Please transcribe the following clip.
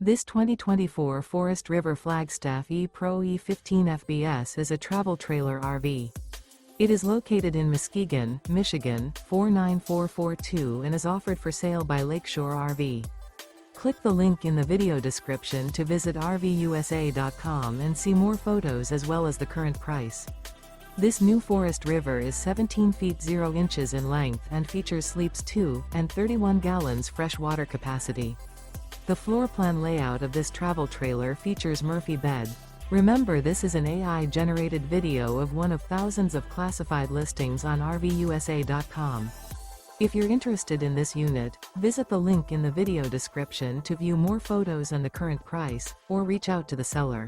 This 2024 Forest River Flagstaff E-Pro E15 FBS is a travel trailer RV. It is located in Muskegon, Michigan, 49442 and is offered for sale by Lakeshore RV. Click the link in the video description to visit RVUSA.com and see more photos as well as the current price. This new Forest River is 17 feet 0 inches in length and features sleeps 2 and 31 gallons fresh water capacity. The floor plan layout of this travel trailer features Murphy bed. Remember, this is an AI-generated video of one of thousands of classified listings on RVUSA.com. If you're interested in this unit, visit the link in the video description to view more photos and the current price, or reach out to the seller.